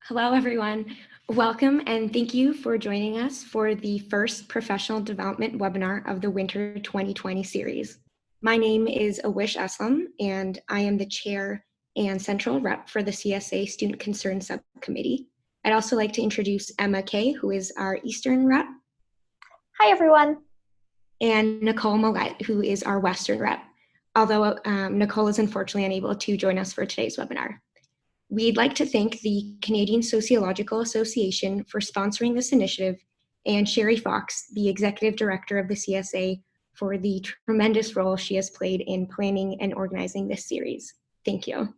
Hello, everyone. Welcome and thank you for joining us for the first professional development webinar of the Winter 2020 series. My name is Awish Aslam, and I am the chair and central rep for the CSA Student Concern Subcommittee. I'd also like to introduce Emma Kay, who is our Eastern rep. Hi, everyone. And Nicole Millette, who is our Western rep, although Nicole is unfortunately unable to join us for today's webinar. We'd like to thank the Canadian Sociological Association for sponsoring this initiative and Sherry Fox, the Executive Director of the CSA, for the tremendous role she has played in planning and organizing this series. Thank you.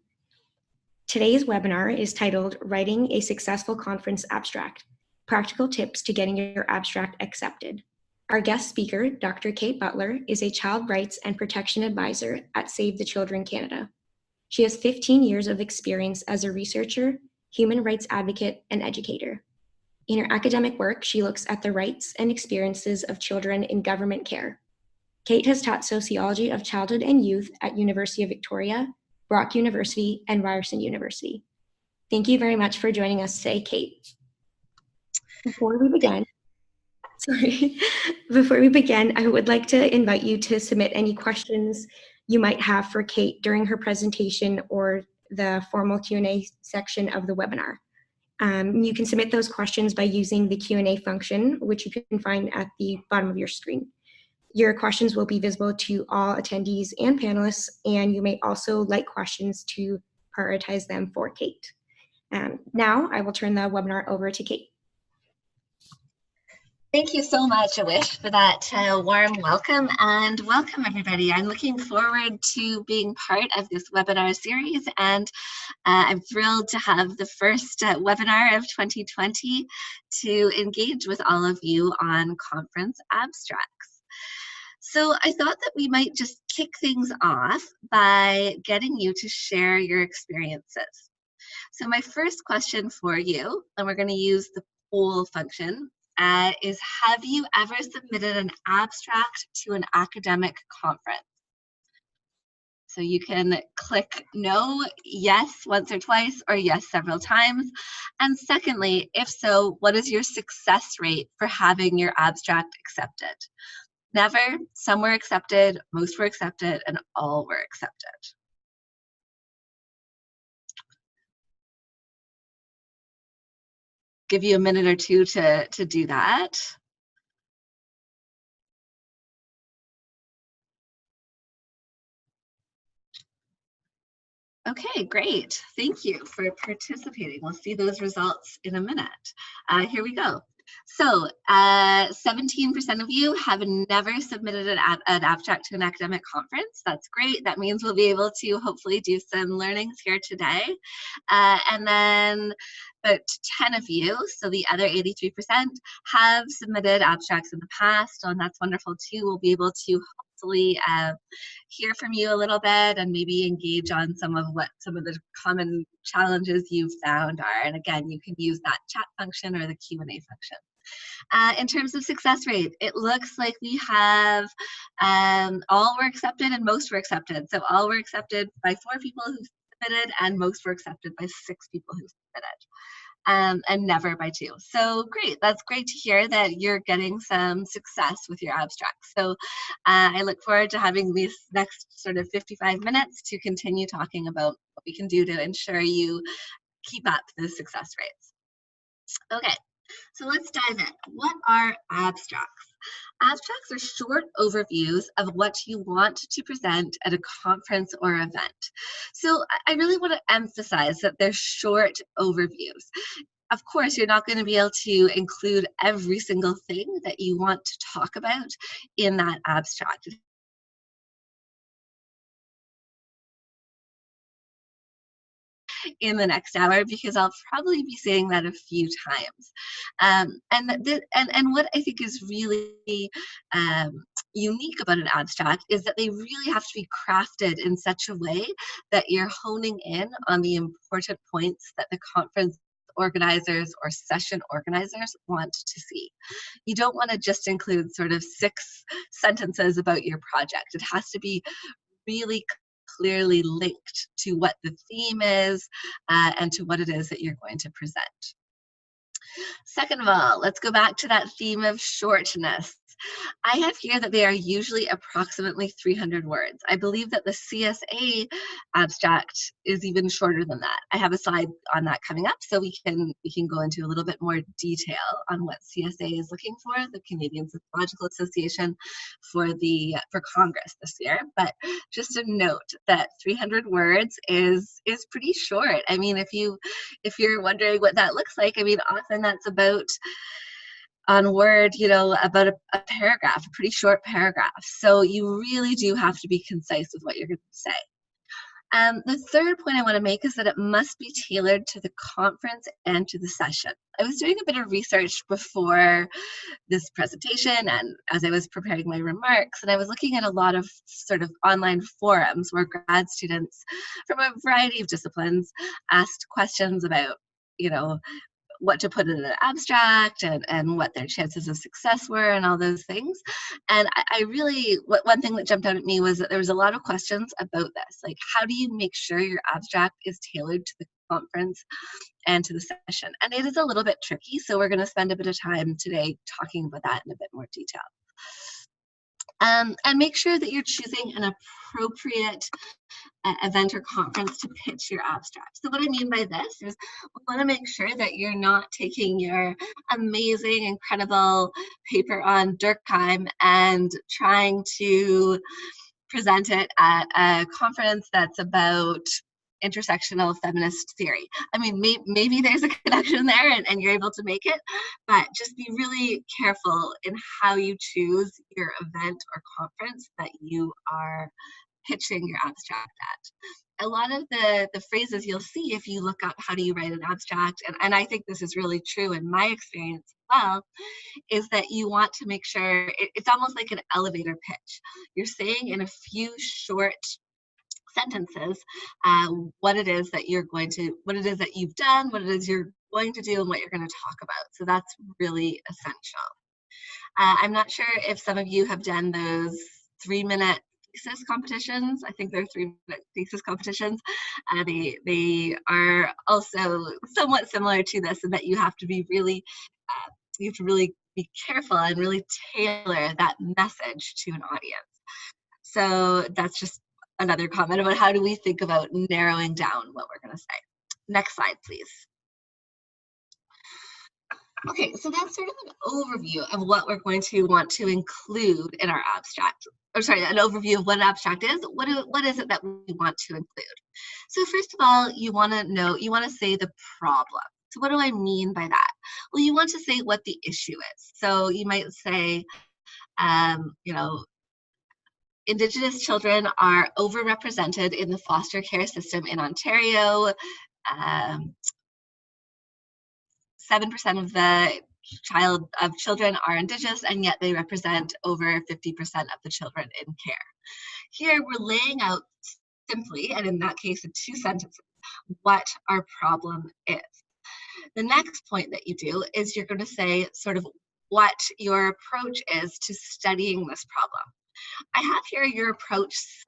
Today's webinar is titled Writing a Successful Conference Abstract, Practical Tips to Getting Your Abstract Accepted. Our guest speaker, Dr. Kate Butler, is a child rights and protection advisor at Save the Children Canada. She has 15 years of experience as a researcher, human rights advocate, and educator. In her academic work, she looks at the rights and experiences of children in government care. Kate has taught sociology of childhood and youth at University of Victoria, Brock University, and Ryerson University. Thank you very much for joining us today, Kate. Before we begin, I would like to invite you to submit any questions you might have for Kate during her presentation or the formal Q&A section of the webinar. You can submit those questions by using the Q&A function, which you can find at the bottom of your screen. Your questions will be visible to all attendees and panelists, and you may also like questions to prioritize them for Kate. Now I will turn the webinar over to Kate. Thank you so much, Awish, for that warm welcome, and welcome everybody. I'm looking forward to being part of this webinar series, and I'm thrilled to have the first webinar of 2020 to engage with all of you on conference abstracts. So I thought that we might just kick things off by getting you to share your experiences. So my first question for you, and we're going to use the poll function, is have you ever submitted an abstract to an academic conference? So you can click no, yes once or twice, or yes several times. And secondly, if so, what is your success rate for having your abstract accepted? Never, some were accepted, most were accepted, and all were accepted. Give you a minute or two to do that. Okay, great. Thank you for participating. We'll see those results in a minute. Here we go. So 17% of you have never submitted an abstract to an academic conference. That's great. That means we'll be able to hopefully do some learnings here today. And then about 10 of you, so the other 83%, have submitted abstracts in the past, and that's wonderful too. We'll be able to hopefully hear from you a little bit and maybe engage on some of the common challenges you've found are. And again, you can use that chat function or the Q&A function. In terms of success rate, it looks like we have all were accepted and most were accepted. So all were accepted by 4 people who submitted, and most were accepted by 6 people who submitted. And never by 2. So great, that's great to hear that you're getting some success with your abstracts. So I look forward to having these next sort of 55 minutes to continue talking about what we can do to ensure you keep up the success rates. Okay, so let's dive in. What are abstracts? Abstracts are short overviews of what you want to present at a conference or event. So I really want to emphasize that they're short overviews. Of course, you're not going to be able to include every single thing that you want to talk about in that abstract. In the next hour, because I'll probably be saying that a few times. And what I think is really unique about an abstract is that they really have to be crafted in such a way that you're honing in on the important points that the conference organizers or session organizers want to see. You don't want to just include sort of 6 sentences about your project. It has to be really clearly linked to what the theme is and to what it is that you're going to present. Second of all, let's go back to that theme of shortness. I have here that they are usually approximately 300 words. I believe that the CSA abstract is even shorter than that. I have a slide on that coming up, so we can go into a little bit more detail on what CSA is looking for, the Canadian Sociological Association, for Congress this year. But just a note that 300 words is pretty short. I mean, if you're wondering what that looks like, I mean, often that's about on Word, about a paragraph, a pretty short paragraph. So you really do have to be concise with what you're going to say. The third point I want to make is that it must be tailored to the conference and to the session. I was doing a bit of research before this presentation and as I was preparing my remarks, and I was looking at a lot of sort of online forums where grad students from a variety of disciplines asked questions about, what to put in an abstract and what their chances of success were and all those things. And I really, one thing that jumped out at me was that there was a lot of questions about this. Like, how do you make sure your abstract is tailored to the conference and to the session? And it is a little bit tricky, so we're going to spend a bit of time today talking about that in a bit more detail. And make sure that you're choosing an appropriate event or conference to pitch your abstract. So what I mean by this is we want to make sure that you're not taking your amazing, incredible paper on Durkheim and trying to present it at a conference that's about intersectional feminist theory. I mean, maybe there's a connection there and you're able to make it, but just be really careful in how you choose your event or conference that you are pitching your abstract at. A lot of the phrases you'll see if you look up how do you write an abstract, and I think this is really true in my experience as well, is that you want to make sure it's almost like an elevator pitch. You're saying in a few short sentences what it is that you've done, what it is you're going to do, and what you're going to talk about. So that's really essential. I'm not sure if some of you have done those 3-minute thesis competitions. I think they're 3-minute thesis competitions. They are also somewhat similar to this in that you have to be really be careful and really tailor that message to an audience. So that's just another comment about how do we think about narrowing down what we're going to say. Next slide, please. Okay, so that's sort of an overview of what we're going to want to include in our abstract. Or sorry, an overview of what an abstract is. What is it that we want to include? So first of all, you want to say the problem. So what do I mean by that? Well, you want to say what the issue is. So you might say, Indigenous children are overrepresented in the foster care system in Ontario. 7% of the children are Indigenous, and yet they represent over 50% of the children in care. Here we're laying out simply, and in that case in 2 sentences, what our problem is. The next point that you do is you're going to say sort of what your approach is to studying this problem. I have here your approach /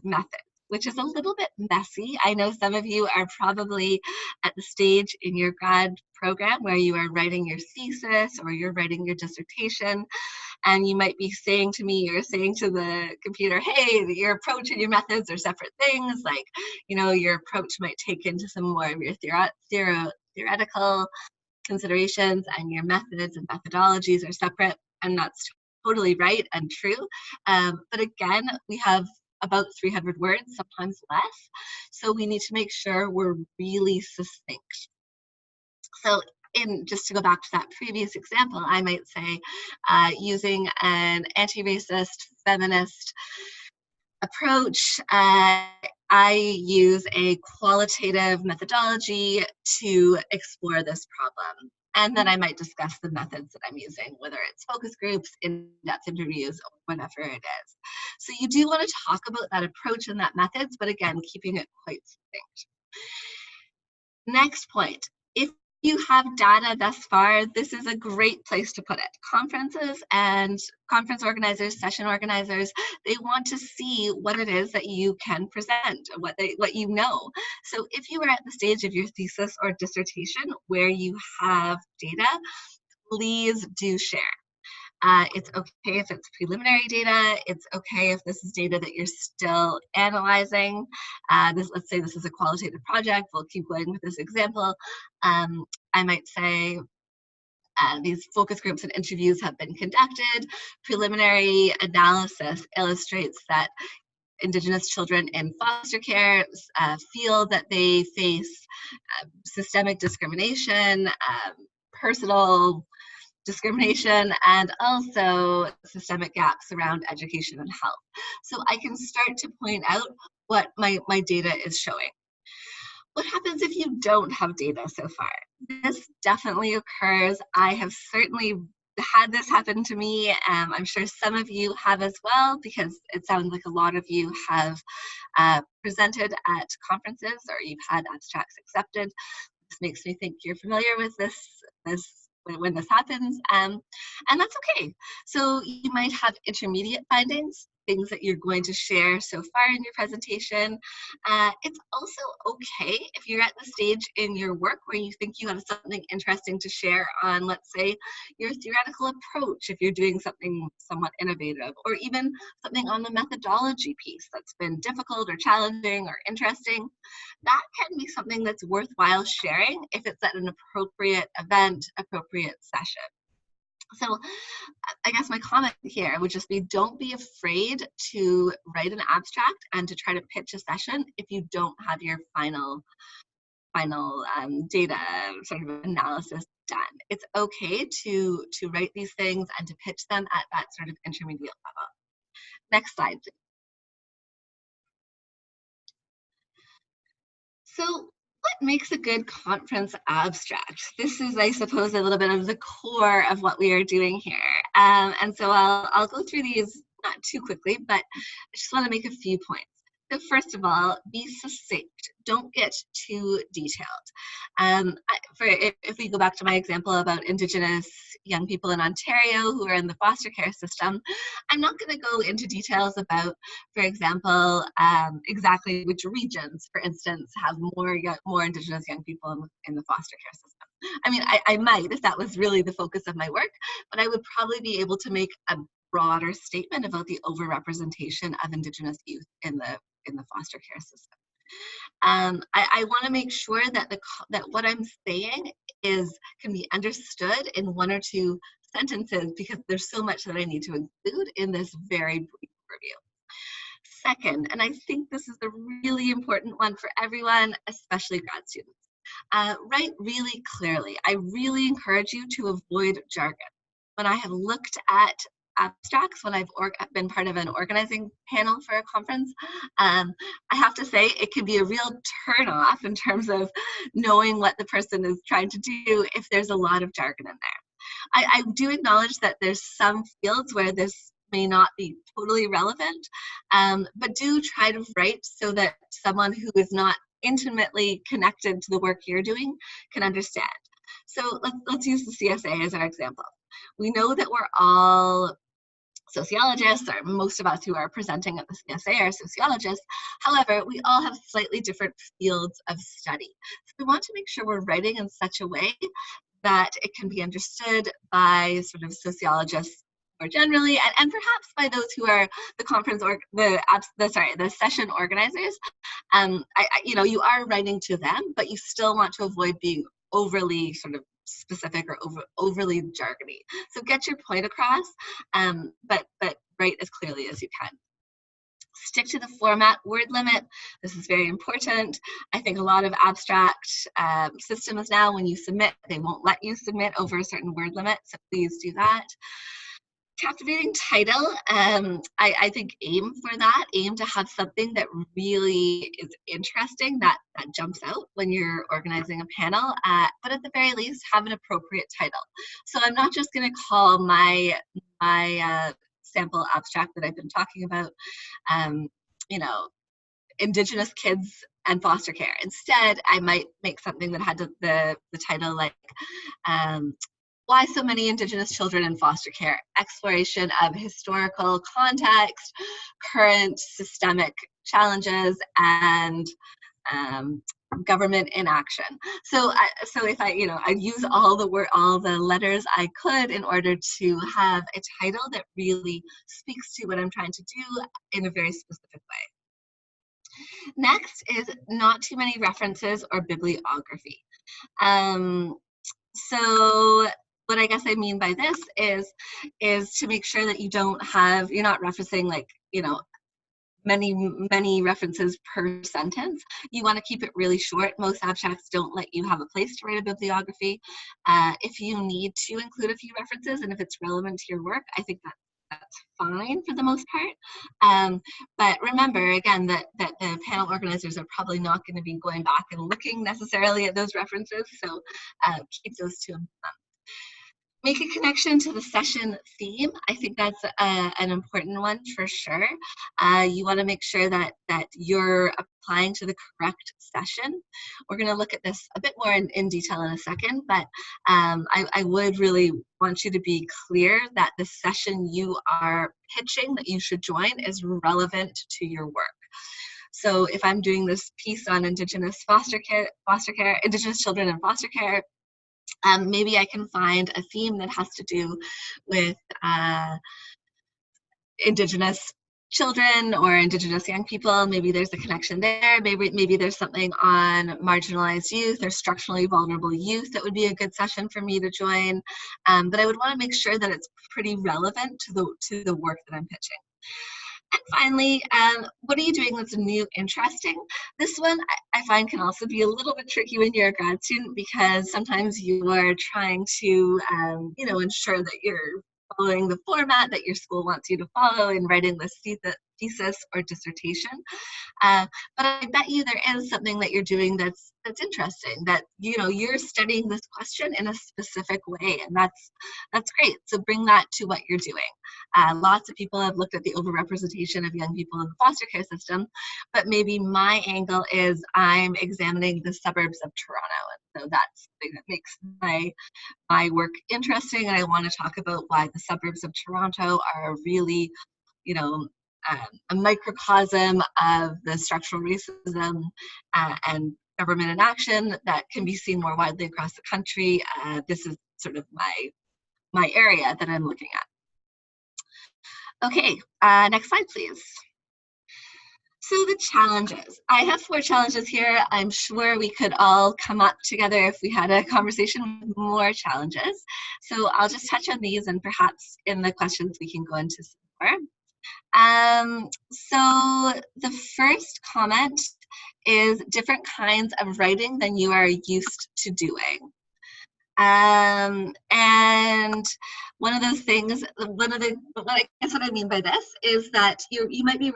method, which is a little bit messy. I know some of you are probably at the stage in your grad program where you are writing your thesis or you're writing your dissertation, and you might be saying to me or saying to the computer, hey, your approach and your methods are separate things. Like, your approach might take into some more of your theoretical considerations, and your methods and methodologies are separate, and that's totally right and true. But again, we have about 300 words, sometimes less. So we need to make sure we're really succinct. So just to go back to that previous example, I might say using an anti-racist, feminist approach, I use a qualitative methodology to explore this problem. And then I might discuss the methods that I'm using, whether it's focus groups, in-depth interviews, or whatever it is. So you do want to talk about that approach and that methods, but again, keeping it quite succinct. Next point, if you have data thus far, this is a great place to put it. Conferences and conference organizers, session organizers, they want to see what it is that you can present, what you know. So if you are at the stage of your thesis or dissertation where you have data, please do share. It's okay if it's preliminary data. It's okay if this is data that you're still analyzing. Let's say this is a qualitative project. We'll keep going with this example. I might say these focus groups and interviews have been conducted. Preliminary analysis illustrates that Indigenous children in foster care feel that they face systemic discrimination, personal discrimination, and also systemic gaps around education and health. So I can start to point out what my data is showing. What happens if you don't have data so far? This definitely occurs. I have certainly had this happen to me. I'm sure some of you have as well, because it sounds like a lot of you have presented at conferences or you've had abstracts accepted. This makes me think you're familiar with this when this happens, and that's okay. So you might have intermediate findings, things that you're going to share so far in your presentation. It's also okay if you're at the stage in your work where you think you have something interesting to share on, let's say, your theoretical approach, if you're doing something somewhat innovative, or even something on the methodology piece that's been difficult or challenging or interesting. That can be something that's worthwhile sharing if it's at an appropriate event, appropriate session. So I guess my comment here would just be, don't be afraid to write an abstract and to try to pitch a session if you don't have your final data sort of analysis done. It's okay to write these things and to pitch them at that sort of intermediate level. Next slide, please. So what makes a good conference abstract? This is, I suppose, a little bit of the core of what we are doing here. And so I'll go through these not too quickly, but I just want to make a few points. So first of all, be succinct. Don't get too detailed. If we go back to my example about Indigenous young people in Ontario who are in the foster care system, I'm not going to go into details about, for example, exactly which regions, for instance, have more Indigenous young people in the foster care system. I mean, I might if that was really the focus of my work, but I would probably be able to make a broader statement about the overrepresentation of Indigenous youth in the foster care system. I want to make sure that what I'm saying can be understood in one or two sentences, because there's so much that I need to include in this very brief review. Second, and I think this is a really important one for everyone, especially grad students, write really clearly. I really encourage you to avoid jargon. When I have looked at abstracts, when I've been part of an organizing panel for a conference, I have to say it can be a real turn off in terms of knowing what the person is trying to do if there's a lot of jargon in there. I do acknowledge that there's some fields where this may not be totally relevant, but do try to write so that someone who is not intimately connected to the work you're doing can understand. So let's use the CSA as our example. We know that we're all sociologists, or most of us who are presenting at the CSA are sociologists. However, we all have slightly different fields of study. So we want to make sure we're writing in such a way that it can be understood by sort of sociologists more generally, and perhaps by those who are the conference or the session organizers. You are writing to them, but you still want to avoid being overly sort of specific or overly jargony. So get your point across, but write as clearly as you can. Stick to the format word limit. This is very important. I think a lot of abstract systems now, when you submit, they won't let you submit over a certain word limit, so please do that. Captivating title, I think aim for that. Aim to have something that really is interesting, that jumps out when you're organizing a panel, but at the very least have an appropriate title. So I'm not just going to call my sample abstract that I've been talking about, Indigenous kids and foster care. Instead, I might make something that had the title like, why so many Indigenous children in foster care? Exploration of historical context, current systemic challenges, and government inaction. So if I use all the letters I could in order to have a title that really speaks to what I'm trying to do in a very specific way. Next is not too many references or bibliography. So what I guess I mean by this is to make sure that you're not referencing like, many references per sentence. You want to keep it really short. Most abstracts don't let you have a place to write a bibliography. If you need to include a few references and if it's relevant to your work, I think that's fine for the most part. But remember, again, that the panel organizers are probably not going to be going back and looking necessarily at those references, so keep those to them. Make a connection to the session theme. I think that's an important one for sure. You want to make sure that you're applying to the correct session. We're going to look at this a bit more in detail in a second, but I would really want you to be clear that the session you are pitching that you should join is relevant to your work. So if I'm doing this piece on Indigenous Indigenous children in foster care, maybe I can find a theme that has to do with Indigenous children or Indigenous young people. Maybe there's a connection there. Maybe there's something on marginalized youth or structurally vulnerable youth that would be a good session for me to join. But I would want to make sure that it's pretty relevant to the work that I'm pitching. And finally, what are you doing that's new, interesting? This one I find can also be a little bit tricky when you're a grad student, because sometimes you are trying to, ensure that you're following the format that your school wants you to follow in writing the thesis or dissertation. But I bet you there is something that you're doing that's interesting, that you're studying this question in a specific way, and that's great. So bring that to what you're doing. Lots of people have looked at the overrepresentation of young people in the foster care system, but maybe my angle is I'm examining the suburbs of Toronto, and so that's the thing that makes my work interesting, and I want to talk about why the suburbs of Toronto are really, a microcosm of the structural racism and government inaction that can be seen more widely across the country. This is sort of my area that I'm looking at. Okay, next slide, please. So the challenges. I have 4 challenges here. I'm sure we could all come up together if we had a conversation with more challenges. So I'll just touch on these, and perhaps in the questions we can go into some more. So the first comment is different kinds of writing than you are used to doing. And one of those things, what I mean by this is that you might be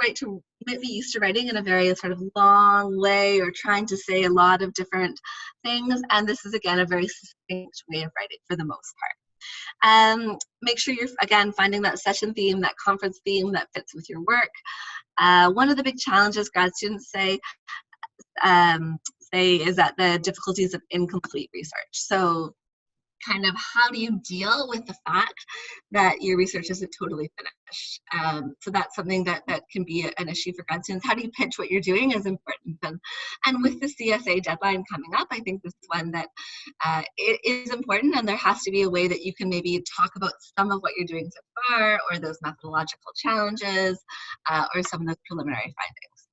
used to writing in a very sort of long way, or trying to say a lot of different things, and this is again a very succinct way of writing for the most part. Make sure you're again finding that session theme, that conference theme that fits with your work. One of the big challenges grad students say is that the difficulties of incomplete research. So kind of how do you deal with the fact that your research isn't totally finished? So that's something that can be an issue for grad students. How do you pitch what you're doing is important. And with the CSA deadline coming up, I think this is one that it is important, and there has to be a way that you can maybe talk about some of what you're doing so far, or those methodological challenges, or some of the preliminary findings.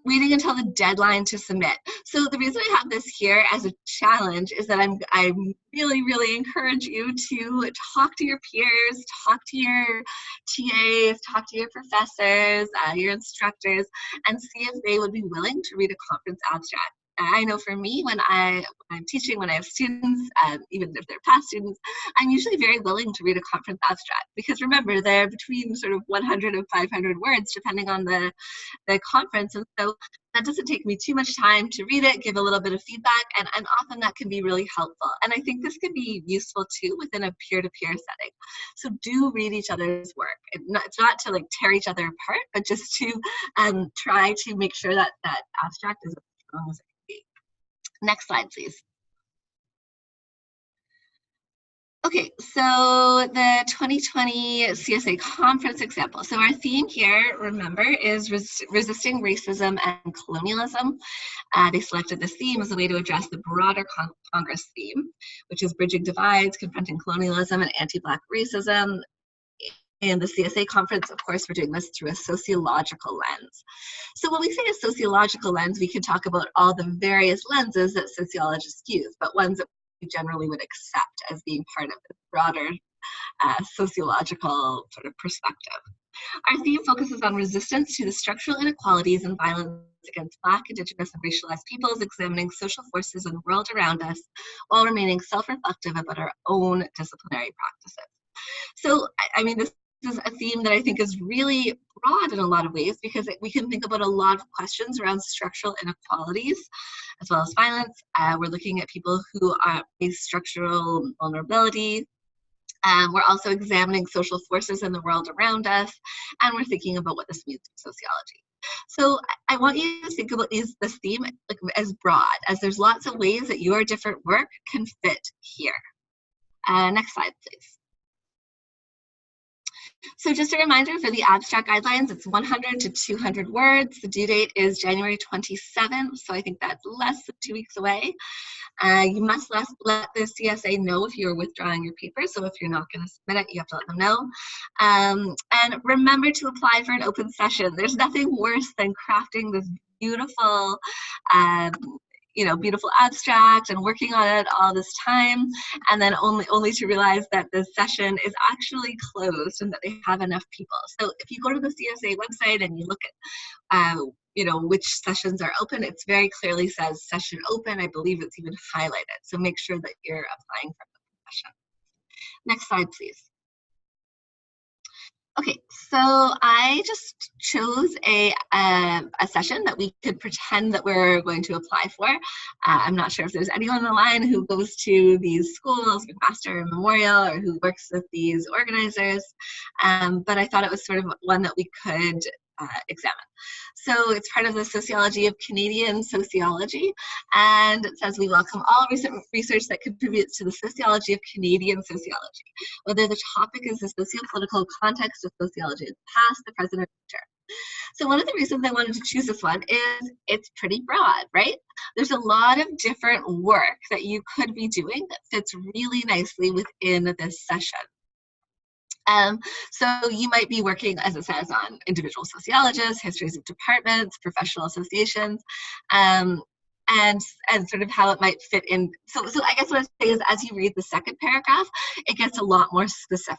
Waiting until the deadline to submit. So the reason I have this here as a challenge is that I really, really encourage you to talk to your peers, talk to your TAs, talk to your professors, your instructors, and see if they would be willing to read a conference abstract. I know for me, when I'm teaching, when I have students, even if they're past students, I'm usually very willing to read a conference abstract, because remember, they're between sort of 100 and 500 words, depending on the conference. And so that doesn't take me too much time to read it, give a little bit of feedback, and often that can be really helpful. And I think this can be useful too within a peer-to-peer setting. So do read each other's work. It's not to like tear each other apart, but just to try to make sure that that abstract is as strong as it can be. Next slide, please. Okay, so the 2020 CSA conference example. So our theme here, remember, is resisting racism and colonialism. They selected this theme as a way to address the broader Congress theme, which is bridging divides, confronting colonialism and anti-Black racism. In the CSA conference, of course, we're doing this through a sociological lens. So when we say a sociological lens, we can talk about all the various lenses that sociologists use, but ones that we generally would accept as being part of the broader sociological sort of perspective. Our theme focuses on resistance to the structural inequalities and violence against Black, Indigenous, and racialized peoples, examining social forces in the world around us while remaining self-reflective about our own disciplinary practices. So, I mean, this is a theme that I think is really broad in a lot of ways, because we can think about a lot of questions around structural inequalities as well as violence. We're looking at people who face structural vulnerability. We're also examining social forces in the world around us, and we're thinking about what this means for sociology. So I want you to think about this theme like as broad, as there's lots of ways that your different work can fit here. Next slide, please. So just a reminder for the abstract guidelines, it's 100 to 200 words. The due date is January 27th, so I think that's less than 2 weeks away. You must let the CSA know if you're withdrawing your paper, so if you're not going to submit it, you have to let them know. And remember to apply for an open session. There's nothing worse than crafting this beautiful beautiful abstract and working on it all this time, and then only to realize that the session is actually closed and that they have enough people. So if you go to the CSA website and you look at which sessions are open, it very clearly says session open. I believe it's even highlighted. So make sure that you're applying for the session. Next slide, please. Okay, so I just chose a session that we could pretend that we're going to apply for. I'm not sure if there's anyone on the line who goes to these schools, McMaster and Memorial, or who works with these organizers, but I thought it was sort of one that we could examine. So it's part of the Sociology of Canadian Sociology, and it says we welcome all recent research that contributes to the sociology of Canadian sociology, whether the topic is the socio-political context of sociology of the past, the present, or future. So one of the reasons I wanted to choose this one is it's pretty broad, right? There's a lot of different work that you could be doing that fits really nicely within this session. So you might be working, as it says, on individual sociologists, histories of departments, professional associations, and sort of how it might fit in. So I guess what I say is, as you read the second paragraph, it gets a lot more specific.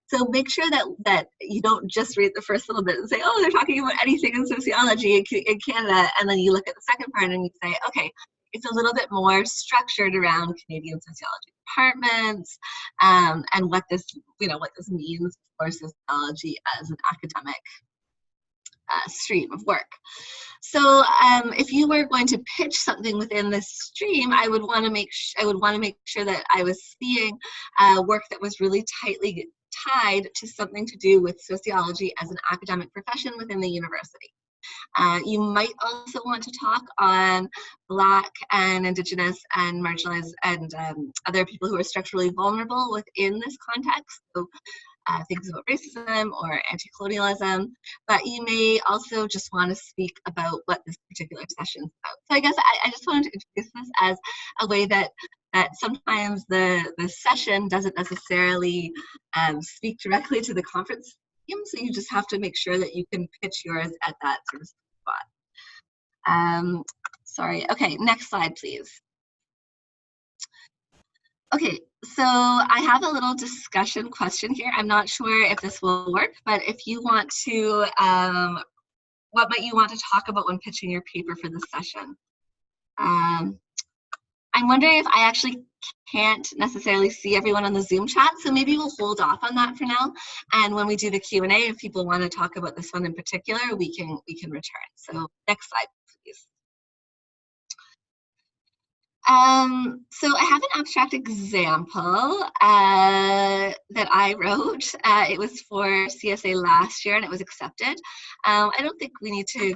So make sure that you don't just read the first little bit and say, oh, they're talking about anything in sociology in Canada, and then you look at the second part and you say, okay, it's a little bit more structured around Canadian sociology departments, and what this means for sociology as an academic stream of work. So if you were going to pitch something within this stream, I would want to make sure that I was seeing work that was really tightly tied to something to do with sociology as an academic profession within the university. You might also want to talk on Black and Indigenous and marginalized and other people who are structurally vulnerable within this context. So things about racism or anti-colonialism, but you may also just want to speak about what this particular session is about. So I guess I just wanted to introduce this as a way that sometimes the session doesn't necessarily speak directly to the conference theme, so you just have to make sure that you can pitch yours at that sort of spot. Sorry, okay, next slide, please. Okay, so I have a little discussion question here. I'm not sure if this will work, but if you want to, what might you want to talk about when pitching your paper for this session? I'm wondering if I actually can't necessarily see everyone on the Zoom chat, so maybe we'll hold off on that for now. And when we do the Q&A, if people want to talk about this one in particular, we can return. So next slide, please. please. So I have an abstract example that I wrote. It was for CSA last year and it was accepted. I don't think we need to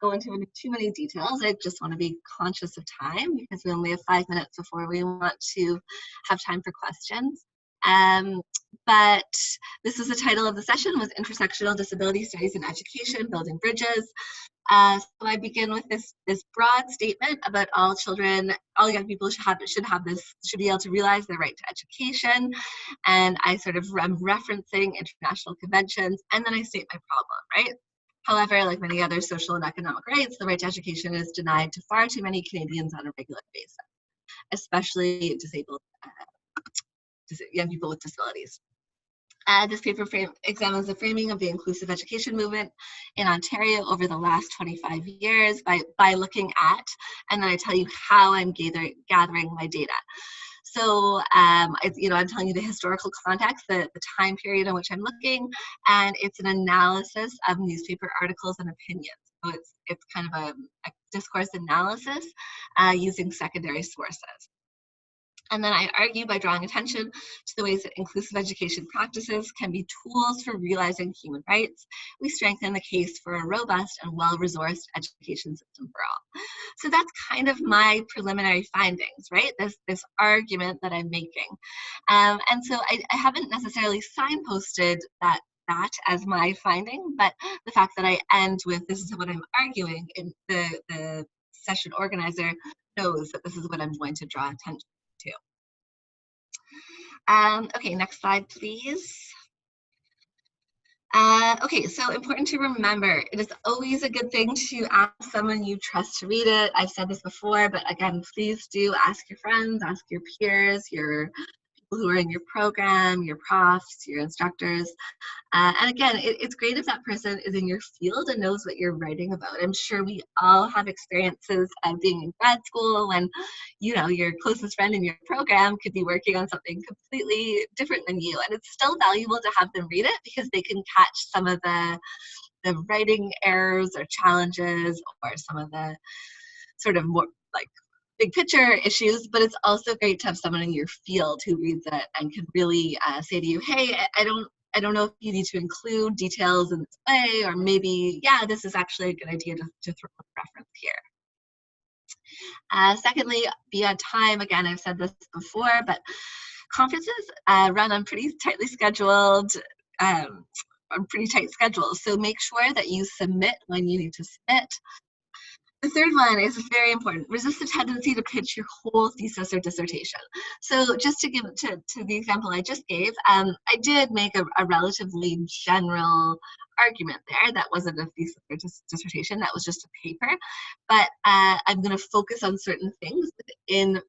go into too many details. I just want to be conscious of time because we only have 5 minutes before we want to have time for questions. But this is the title of the session, was Intersectional Disability Studies in Education, Building Bridges. So I begin with this broad statement about all children, all young people should be able to realize their right to education. And I sort of am referencing international conventions, and then I state my problem, right? However, like many other social and economic rights, the right to education is denied to far too many Canadians on a regular basis, especially disabled young people with disabilities. This paper examines the framing of the inclusive education movement in Ontario over the last 25 years by looking at, and then I tell you how I'm gathering my data. So, I'm telling you the historical context, the time period in which I'm looking, and it's an analysis of newspaper articles and opinions. So it's kind of a discourse analysis using secondary sources. And then I argue by drawing attention to the ways that inclusive education practices can be tools for realizing human rights. We strengthen the case for a robust and well-resourced education system for all. So that's kind of my preliminary findings, right? This argument that I'm making. And so I haven't necessarily signposted that as my finding, but the fact that I end with this is what I'm arguing, and the session organizer knows that this is what I'm going to draw attention to. Okay, next slide, please. Okay, so important to remember, it is always a good thing to ask someone you trust to read it. I've said this before, but again, please do ask your friends, ask your peers, your people who are in your program, your profs, your instructors. And again, it's great if that person is in your field and knows what you're writing about. I'm sure we all have experiences of being in grad school when, your closest friend in your program could be working on something completely different than you. And it's still valuable to have them read it because they can catch some of the writing errors or challenges or some of the sort of more like big picture issues, but it's also great to have someone in your field who reads it and can really say to you, hey, I don't know if you need to include details in this way, or maybe, yeah, this is actually a good idea to throw a reference here. Secondly, be on time. Again, I've said this before, but conferences run on pretty tightly scheduled, on pretty tight schedules. So make sure that you submit when you need to submit. The third one is very important. Resist the tendency to pitch your whole thesis or dissertation. So just to give to the example I just gave, I did make a relatively general argument there. That wasn't a thesis or dissertation, that was just a paper. But I'm going to focus on certain things in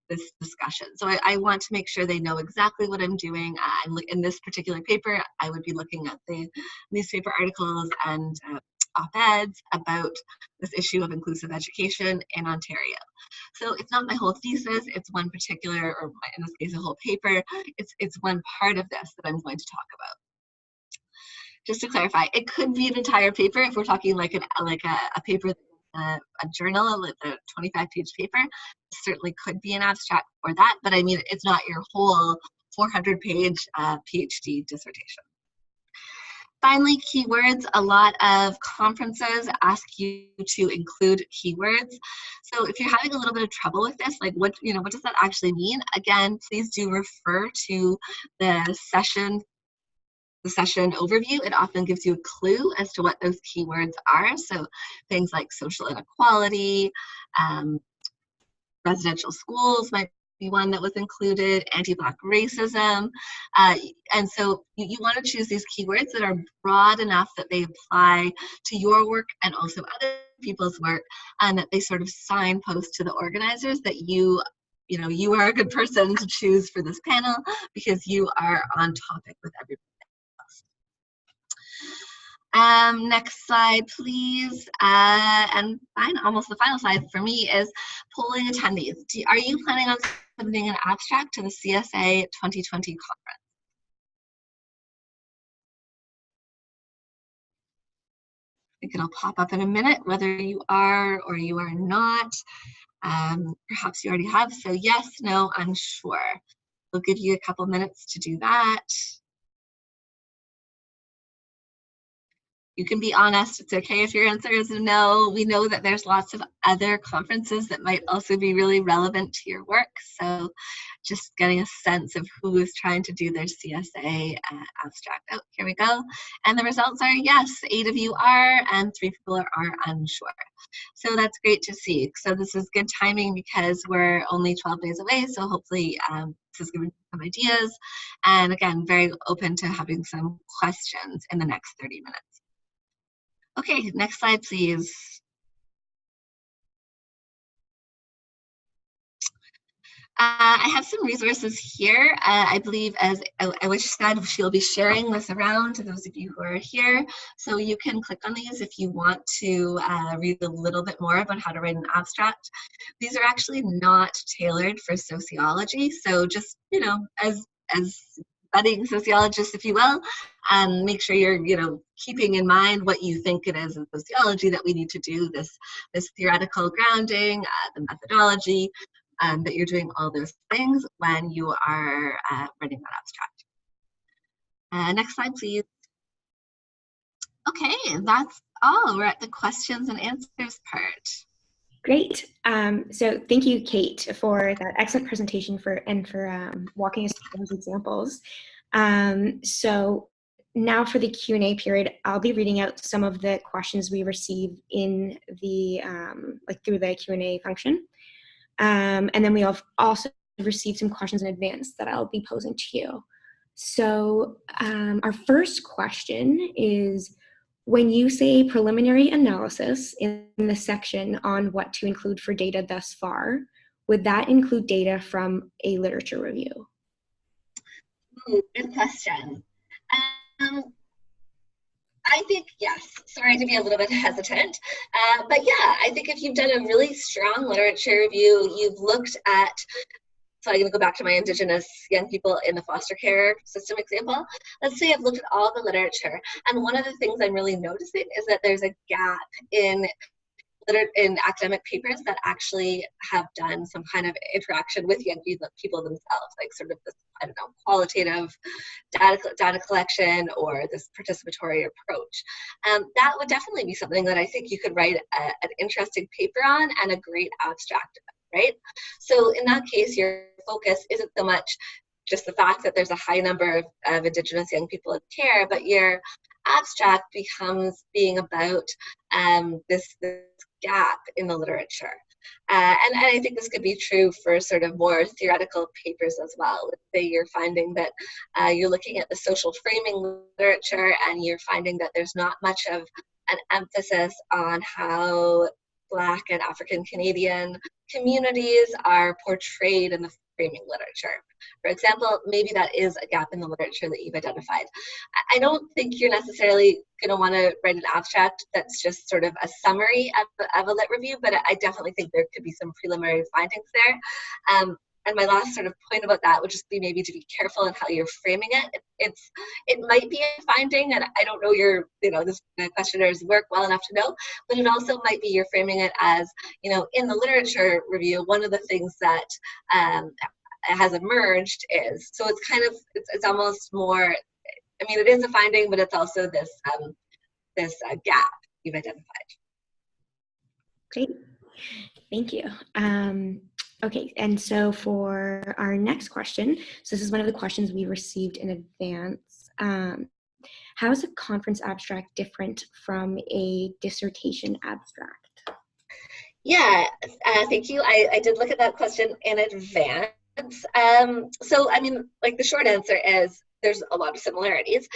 this discussion. So I want to make sure they know exactly what I'm doing. In this particular paper, I would be looking at the newspaper articles and op-eds about this issue of inclusive education in Ontario. So it's not my whole thesis, it's one particular, or in this case, a whole paper. It's one part of this that I'm going to talk about. Just to clarify, it could be an entire paper if we're talking like a paper, a journal, like a 25-page paper. Certainly could be an abstract for that, but I mean, it's not your whole 400-page PhD dissertation. Finally, keywords. A lot of conferences ask you to include keywords. So if you're having a little bit of trouble with this, like what does that actually mean? Again, please do refer to the session overview. It often gives you a clue as to what those keywords are. So things like social inequality, residential schools might be one that was included, anti-Black racism. And so you want to choose these keywords that are broad enough that they apply to your work and also other people's work, and that they sort of signpost to the organizers that you are a good person to choose for this panel because you are on topic with everybody else. Next slide, please. And almost the final slide for me is polling attendees. Are you planning on submitting an abstract to the CSA 2020 conference? think it'll pop up in a minute, whether you are or you are not. Perhaps you already have, so yes, no, unsure. We'll give you a couple minutes to do that. You can be honest, it's okay if your answer is no. We know that there's lots of other conferences that might also be really relevant to your work, so just getting a sense of who is trying to do their CSA abstract. Oh, here we go. And the results are yes, 8 of you are, and 3 people are unsure. So that's great to see. So this is good timing because we're only 12 days away, so hopefully this is giving some ideas. And again, very open to having some questions in the next 30 minutes. Okay, next slide, please. I have some resources here. I believe, as I wish said, she'll be sharing this around to those of you who are here. So you can click on these if you want to read a little bit more about how to write an abstract. These are actually not tailored for sociology. So just, you know, as budding sociologists, if you will, make sure you're, keeping in mind what you think it is in sociology that we need to do, this theoretical grounding, the methodology, that you're doing all those things when you are writing that abstract. Next slide, please. Okay, that's all. We're at the questions and answers part. Great. So thank you, Kate, for that excellent presentation and for walking us through those examples. So now for the Q&A period, I'll be reading out some of the questions we received in the through the Q&A function. And then we have also received some questions in advance that I'll be posing to you. So our first question is, when you say preliminary analysis in the section on what to include for data thus far, would that include data from a literature review? Good question. I think yes. Sorry to be a little bit hesitant, but yeah, I think if you've done a really strong literature review, you've looked at, so I'm going to go back to my Indigenous young people in the foster care system example. Let's say I've looked at all the literature, and one of the things I'm really noticing is that there's a gap in academic papers that actually have done some kind of interaction with young people themselves, like sort of this, I don't know, qualitative data collection or this participatory approach. That would definitely be something that I think you could write an interesting paper on and a great abstract about, right? So in that case, your focus isn't so much just the fact that there's a high number of Indigenous young people in care, but your abstract becomes being about this gap in the literature. And I think this could be true for sort of more theoretical papers as well. Let's say you're finding that you're looking at the social framing literature and you're finding that there's not much of an emphasis on how Black and African Canadian communities are portrayed in the framing literature. For example, maybe that is a gap in the literature that you've identified. I don't think you're necessarily going to want to write an abstract that's just sort of a summary of a lit review, but I definitely think there could be some preliminary findings there. And my last sort of point about that would just be maybe to be careful in how you're framing it. It might be a finding, and I don't know this questionnaires work well enough to know, but it also might be you're framing it as, in the literature review, one of the things that has emerged is, so it's kind of, it's almost more, it is a finding, but it's also this gap you've identified. Great, thank you. Okay, and so for our next question, so this is one of the questions we received in advance. How is a conference abstract different from a dissertation abstract? Yeah, thank you. I did look at that question in advance. So, the short answer is there's a lot of similarities.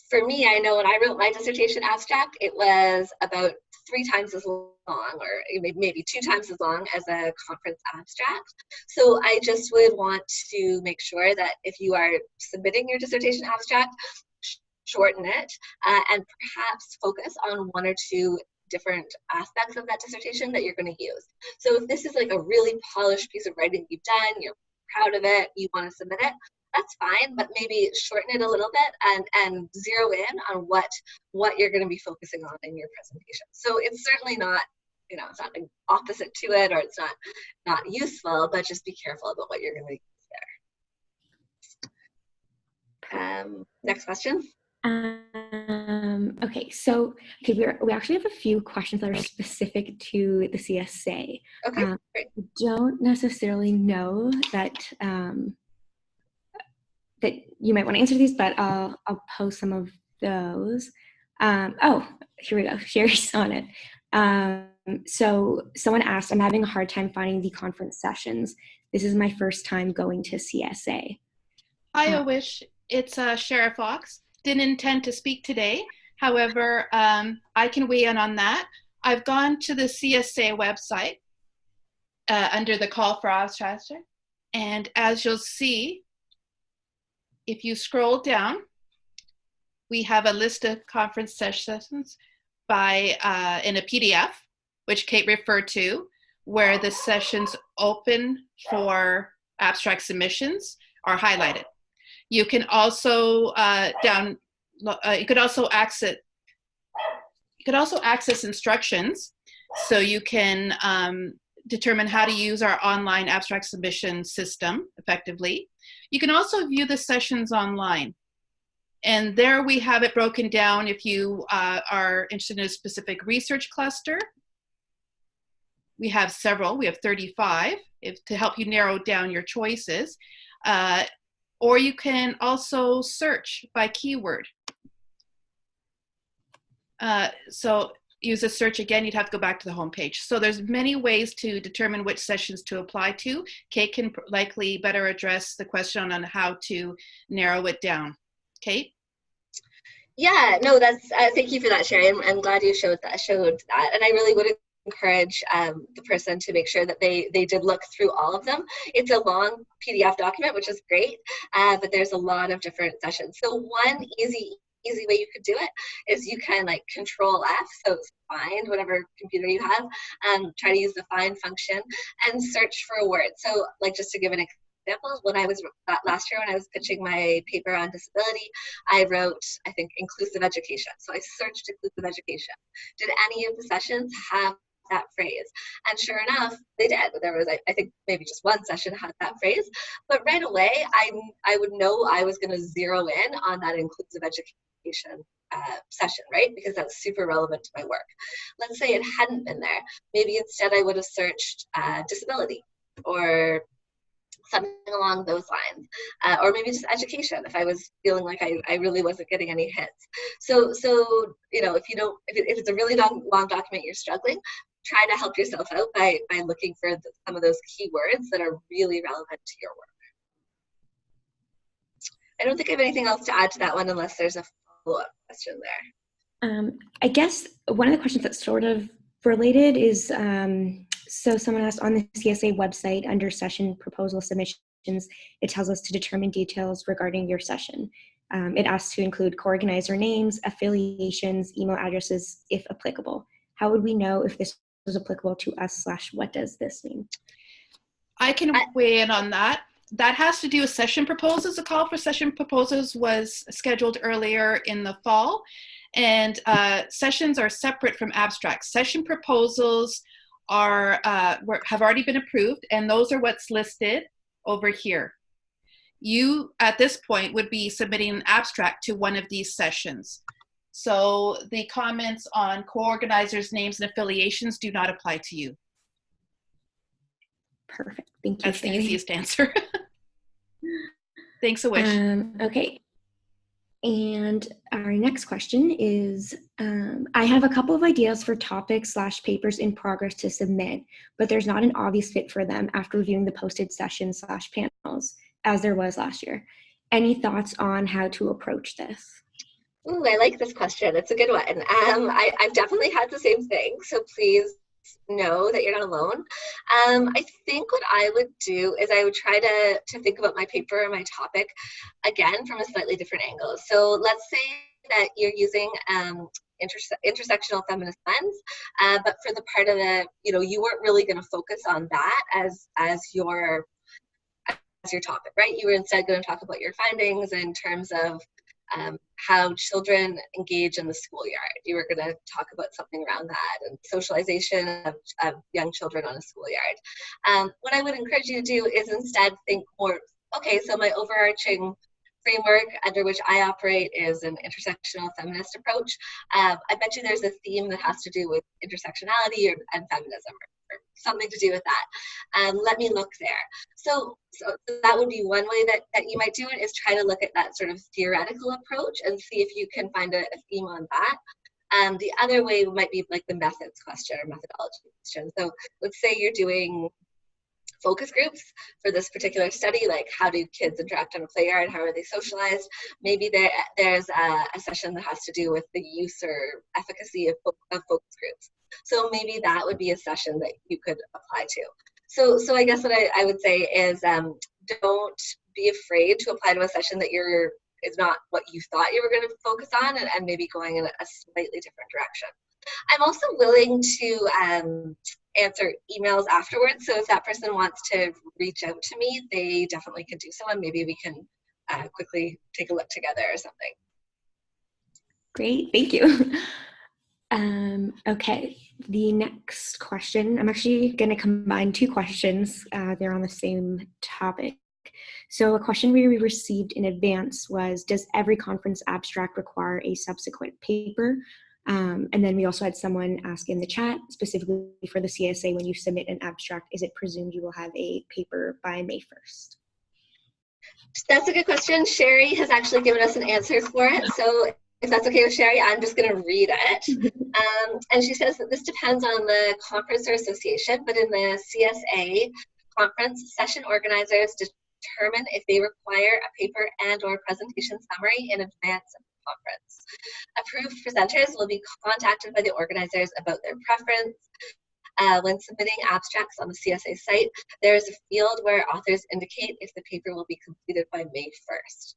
For me, I know when I wrote my dissertation abstract, it was about 3 times as long, or maybe 2 times as long as a conference abstract. So I just would want to make sure that if you are submitting your dissertation abstract, shorten it and perhaps focus on 1 or 2 different aspects of that dissertation that you're going to use. So if this is like a really polished piece of writing you've done, you're proud of it, you want to submit it, that's fine, but maybe shorten it a little bit and zero in on what you're going to be focusing on in your presentation. So it's certainly not, it's not an opposite to it, or it's not useful, but just be careful about what you're going to use there. Next question. Okay, so we actually have a few questions that are specific to the CSA. Okay, great. I don't necessarily know that that you might want to answer these, but I'll post some of those. Oh, here we go. Sherry's on it. So someone asked, I'm having a hard time finding the conference sessions. This is my first time going to CSA. Hi, Wish. It's Sheriff Fox. Didn't intend to speak today. However, I can weigh in on that. I've gone to the CSA website under the call for abstracts, and as you'll see, if you scroll down, we have a list of conference sessions by in a PDF, which Kate referred to, where the sessions open for abstract submissions are highlighted. You can also you could also access instructions, so you can determine how to use our online abstract submission system effectively. You can also view the sessions online, and there we have it broken down if you are interested in a specific research cluster. We have several, we have 35 to help you narrow down your choices. Or you can also search by keyword. So use a search again, you'd have to go back to the home page. So there's many ways to determine which sessions to apply to. Kate can likely better address the question on how to narrow it down. Kate? Yeah, no, that's thank you for that, Sherry. I'm glad you showed that, and I really would encourage the person to make sure that they did look through all of them. It's a long PDF document, which is great, but there's a lot of different sessions. So one easy way you could do it is you can like Control F, so find whatever computer you have, try to use the find function and search for a word. So like, just to give an example, when I was last year when I was pitching my paper on disability, I wrote, I think, inclusive education. So I searched inclusive education. Did any of the sessions have that phrase? And sure enough, they did. There was, I think, maybe just one session had that phrase, but right away I would know I was going to zero in on that inclusive education session, right? Because that's super relevant to my work. Let's say it hadn't been there. Maybe instead I would have searched disability or something along those lines, or maybe just education if I was feeling like I really wasn't getting any hits. So if it's a really long document you're struggling, try to help yourself out by looking for some of those keywords that are really relevant to your work. I don't think I have anything else to add to that one unless there's a follow-up question there. I guess one of the questions that's sort of related is, so someone asked, on the CSA website under session proposal submissions, it tells us to determine details regarding your session. It asks to include co-organizer names, affiliations, email addresses, if applicable. How would we know if this was applicable to us / what does this mean? I can weigh in on that. That has to do with session proposals. The call for session proposals was scheduled earlier in the fall, and sessions are separate from abstracts. Session proposals are have already been approved, and those are what's listed over here. You, at this point, would be submitting an abstract to one of these sessions. So the comments on co-organizers' names and affiliations do not apply to you. Perfect. Thank you. That's the easiest answer. Thanks, Awish. Okay. And our next question is, I have a couple of ideas for topics / papers in progress to submit, but there's not an obvious fit for them after reviewing the posted sessions / panels, as there was last year. Any thoughts on how to approach this? Ooh, I like this question. It's a good one. I've definitely had the same thing, so please know that you're not alone. I think what I would do is I would try to think about my paper or my topic again from a slightly different angle. So let's say that you're using intersectional feminist lens, but for the part of the, you weren't really going to focus on that as your your topic, right? You were instead going to talk about your findings in terms of how children engage in the schoolyard. You were going to talk about something around that and socialization of young children on a schoolyard. What I would encourage you to do is instead think more, okay, so my overarching framework under which I operate is an intersectional feminist approach. I bet you there's a theme that has to do with intersectionality and feminism, or something to do with that. Let me look there. So that would be one way that you might do it, is try to look at that sort of theoretical approach and see if you can find a theme on that. The other way might be like the methods question or methodology question. So let's say you're doing focus groups for this particular study, like how do kids interact on a play yard, how are they socialized? Maybe there's a session that has to do with the use or efficacy of focus groups. So maybe that would be a session that you could apply to. So I guess what I would say is don't be afraid to apply to a session that is not what you thought you were going to focus on, and maybe going in a slightly different direction. I'm also willing to answer emails afterwards. So if that person wants to reach out to me, they definitely can do so, and maybe we can quickly take a look together or something. Great, thank you. Okay, the next question, I'm actually going to combine two questions. They're on the same topic. So a question we received in advance was, does every conference abstract require a subsequent paper? And then we also had someone ask in the chat, specifically for the CSA, when you submit an abstract, is it presumed you will have a paper by May 1st? That's a good question. Sherry has actually given us an answer for it. So if that's okay with Sherry, I'm just going to read it. And she says that this depends on the conference or association, but in the CSA conference, session organizers determine if they require a paper and or presentation summary in advance of the conference. Approved presenters will be contacted by the organizers about their preference. When submitting abstracts on the CSA site, there is a field where authors indicate if the paper will be completed by May 1st.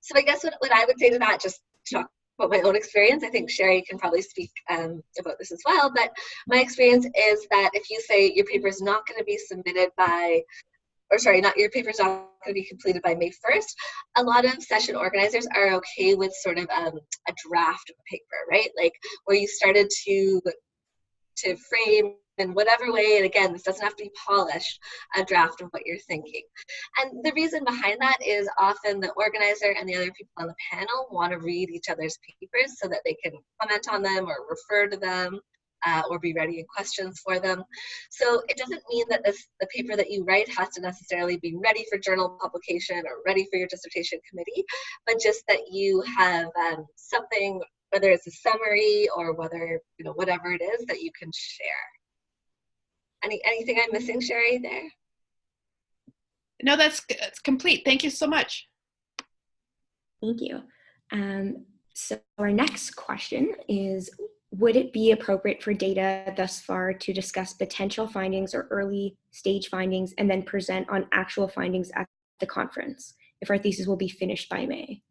So I guess what I would say to that, just to talk about my own experience, I think Sherry can probably speak about this as well, but my experience is that if you say your paper is not going to be submitted by, or sorry, not your paper's not going to be completed by May 1st, a lot of session organizers are okay with sort of a draft of a paper, right? Like where you started to frame in whatever way, and again, this doesn't have to be polished, a draft of what you're thinking. And the reason behind that is often the organizer and the other people on the panel want to read each other's papers so that they can comment on them or refer to them. Or be ready in questions for them. So it doesn't mean that the paper that you write has to necessarily be ready for journal publication or ready for your dissertation committee, but just that you have something, whether it's a summary or whether, whatever it is that you can share. Anything I'm missing, Sherry, there? No, that's complete. Thank you so much. Thank you. So our next question is, would it be appropriate for data thus far to discuss potential findings or early stage findings and then present on actual findings at the conference if our thesis will be finished by May?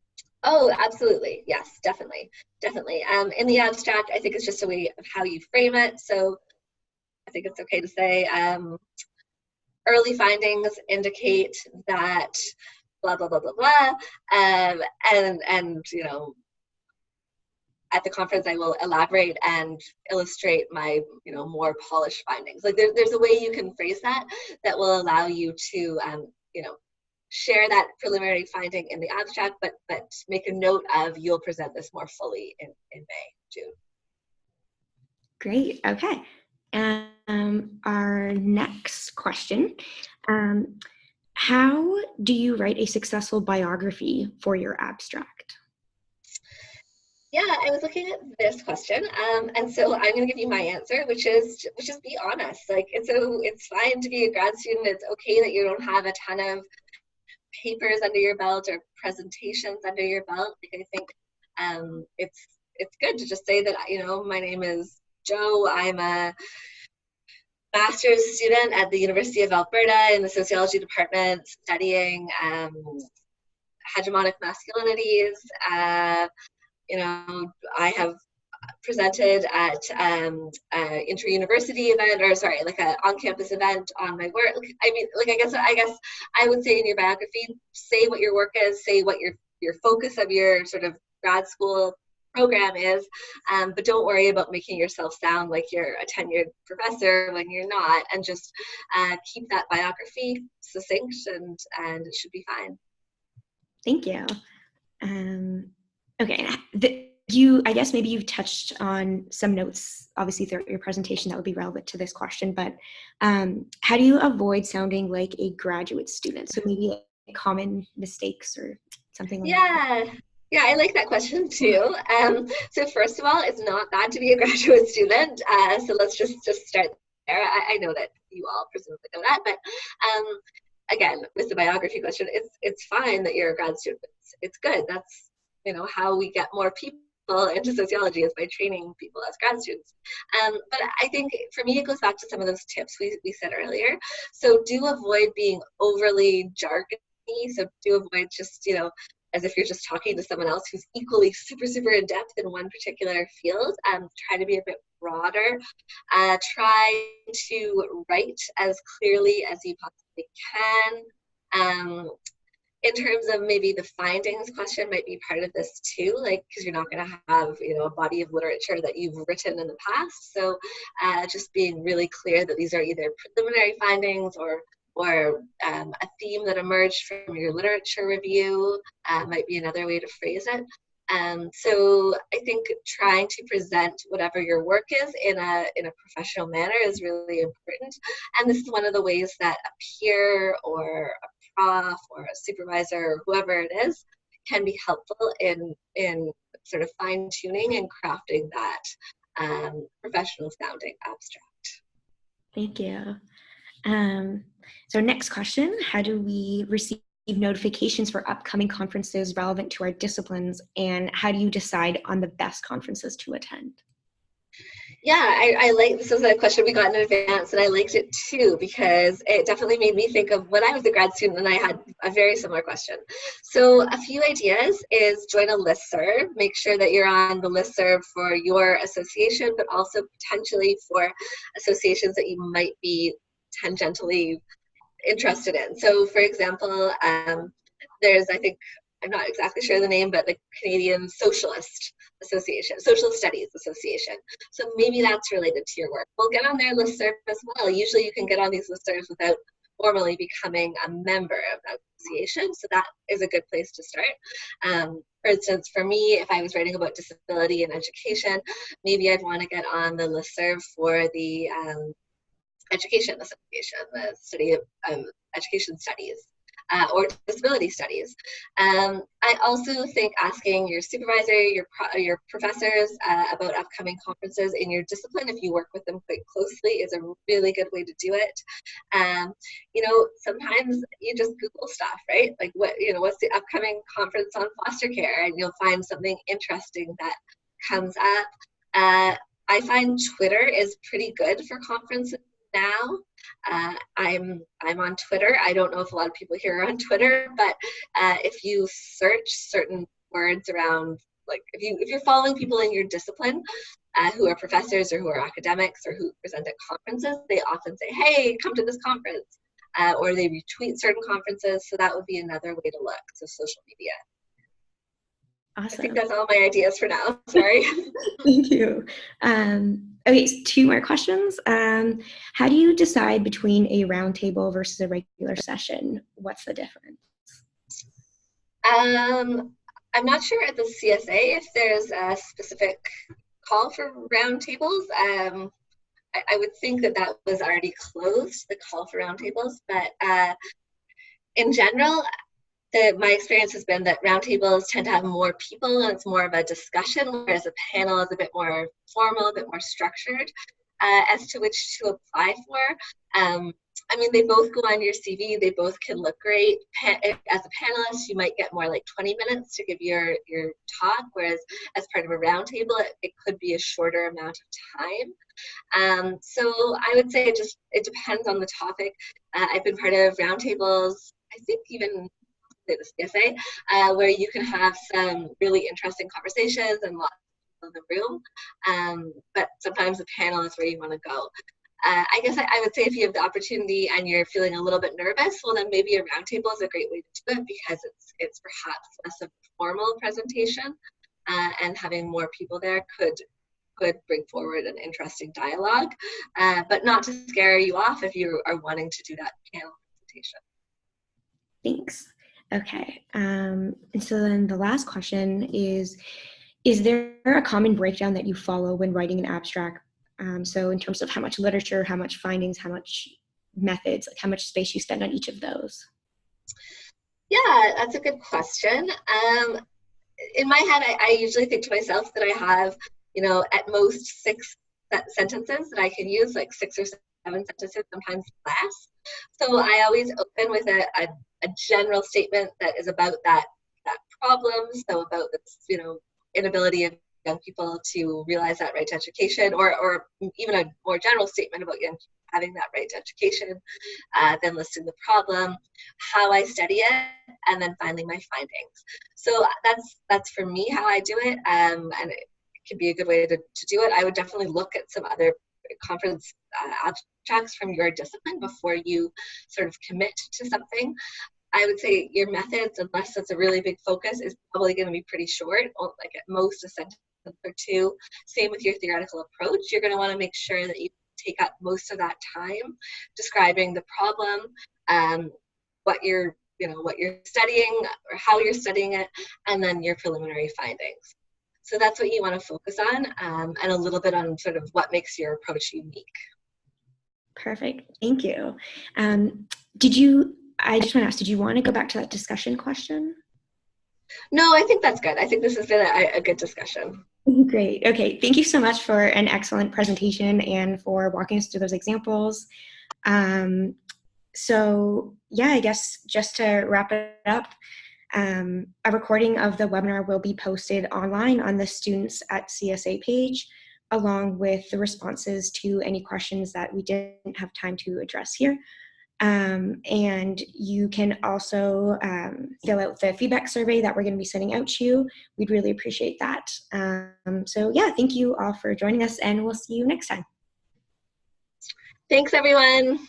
Oh, absolutely. Yes, definitely. Definitely. In the abstract, I think it's just a way of how you frame it. So I think it's okay to say early findings indicate that blah, blah, blah, blah, blah. And at the conference, I will elaborate and illustrate my, more polished findings. Like there's a way you can phrase that will allow you to, share that preliminary finding in the abstract, but make a note of you'll present this more fully in May, June. Great. Okay. Our next question. How do you write a successful biography for your abstract? Yeah, I was looking at this question, and so I'm going to give you my answer, which is be honest. Like it's fine to be a grad student. It's okay that you don't have a ton of papers under your belt or presentations under your belt. Like I think it's good to just say that my name is Joe. I'm a master's student at the University of Alberta in the sociology department, studying hegemonic masculinities. I have presented at inter-university event, or sorry, like a on-campus event on my work. I mean, like, I guess I would say in your biography, say what your work is, say what your focus of your sort of grad school program is, but don't worry about making yourself sound like you're a tenured professor when you're not, and just keep that biography succinct, and it should be fine. Thank you. Okay, I guess maybe you've touched on some notes, obviously, throughout your presentation that would be relevant to this question, but how do you avoid sounding like a graduate student? So maybe like common mistakes or something like that. Yeah, I like that question too. So first of all, it's not bad to be a graduate student. So let's just start there. I know that you all presumably know that, but again, with the biography question, it's fine that you're a grad student. It's good. That's, how we get more people into sociology, is by training people as grad students. But I think for me, it goes back to some of those tips we said earlier. So do avoid being overly jargony. So do avoid just, as if you're just talking to someone else who's equally super, super in depth in one particular field. Try to be a bit broader. Try to write as clearly as you possibly can. In terms of maybe the findings question might be part of this too, like, because you're not going to have, a body of literature that you've written in the past. So just being really clear that these are either preliminary findings or a theme that emerged from your literature review might be another way to phrase it. So I think trying to present whatever your work is in a professional manner is really important. And this is one of the ways that a peer or a prof or a supervisor or whoever it is can be helpful in sort of fine-tuning and crafting that professional sounding abstract. Thank you. So next question, how do we receive notifications for upcoming conferences relevant to our disciplines, and how do you decide on the best conferences to attend? Yeah, I like, this was a question we got in advance, and I liked it too, because it definitely made me think of when I was a grad student and I had a very similar question. So a few ideas is join a listserv. Make sure that you're on the listserv for your association, but also potentially for associations that you might be tangentially interested in. So for example, there's, I think, I'm not exactly sure the name, but the Canadian Socialist Association, Social Studies Association. So maybe that's related to your work. Well, get on their listserv as well. Usually you can get on these listservs without formally becoming a member of that association. So that is a good place to start. For instance, for me, if I was writing about disability and education, maybe I'd want to get on the listserv for the Education Association, the study of education studies. Or disability studies. I also think asking your supervisor, your professors about upcoming conferences in your discipline, if you work with them quite closely, is a really good way to do it. Sometimes you just Google stuff, right? Like what's the upcoming conference on foster care, and you'll find something interesting that comes up. I find Twitter is pretty good for conferences now. I'm on Twitter. I don't know if a lot of people here are on Twitter, but if you search certain words around, like if you're following people in your discipline who are professors or who are academics or who present at conferences, they often say, hey, come to this conference, or they retweet certain conferences. So that would be another way to look. So social media. Awesome. I think that's all my ideas for now. Sorry. Thank you. Okay, so 2 more questions. How do you decide between a roundtable versus a regular session? What's the difference? I'm not sure at the CSA if there's a specific call for roundtables. I would think that was already closed, the call for roundtables, but in general, my experience has been that roundtables tend to have more people and it's more of a discussion, whereas a panel is a bit more formal, a bit more structured as to which to apply for. They both go on your CV. They both can look great. As a panelist, you might get more like 20 minutes to give your talk, whereas as part of a roundtable, it could be a shorter amount of time. So I would say it depends on the topic. I've been part of roundtables, I think even the CSA, where you can have some really interesting conversations and lots in the room, but sometimes the panel is where you want to go. I guess I would say if you have the opportunity and you're feeling a little bit nervous, well, then maybe a roundtable is a great way to do it because it's perhaps less of a formal presentation, and having more people there could bring forward an interesting dialogue, but not to scare you off if you are wanting to do that panel presentation. Thanks. Okay. And so then the last question is there a common breakdown that you follow when writing an abstract? So in terms of how much literature, how much findings, how much methods, like how much space you spend on each of those? Yeah, that's a good question. In my head, I usually think to myself that I have, at most 6 sentences that I can use, like 6 or 7 sentences, sometimes less. So I always open with a general statement that is about that problem. So about this, inability of young people to realize that right to education, or even a more general statement about young people having that right to education, then listing the problem, how I study it, and then finally my findings. So that's for me how I do it, and it could be a good way to do it. I would definitely look at some other conference abstracts from your discipline before you sort of commit to something. I would say your methods, unless that's a really big focus, is probably going to be pretty short, like at most a sentence or 2. Same with your theoretical approach. You're going to want to make sure that you take up most of that time describing the problem, what you're studying or how you're studying it, and then your preliminary findings. So that's what you want to focus on, and a little bit on sort of what makes your approach unique. Perfect. Thank you. I just want to ask, did you want to go back to that discussion question? No, I think that's good. I think this has been a good discussion. Great. Okay. Thank you so much for an excellent presentation and for walking us through those examples. So yeah, I guess just to wrap it up, a recording of the webinar will be posted online on the Students at CSA page, along with the responses to any questions that we didn't have time to address here. And you can also fill out the feedback survey that we're going to be sending out to you. We'd really appreciate that. So yeah, thank you all for joining us, and we'll see you next time. Thanks, everyone.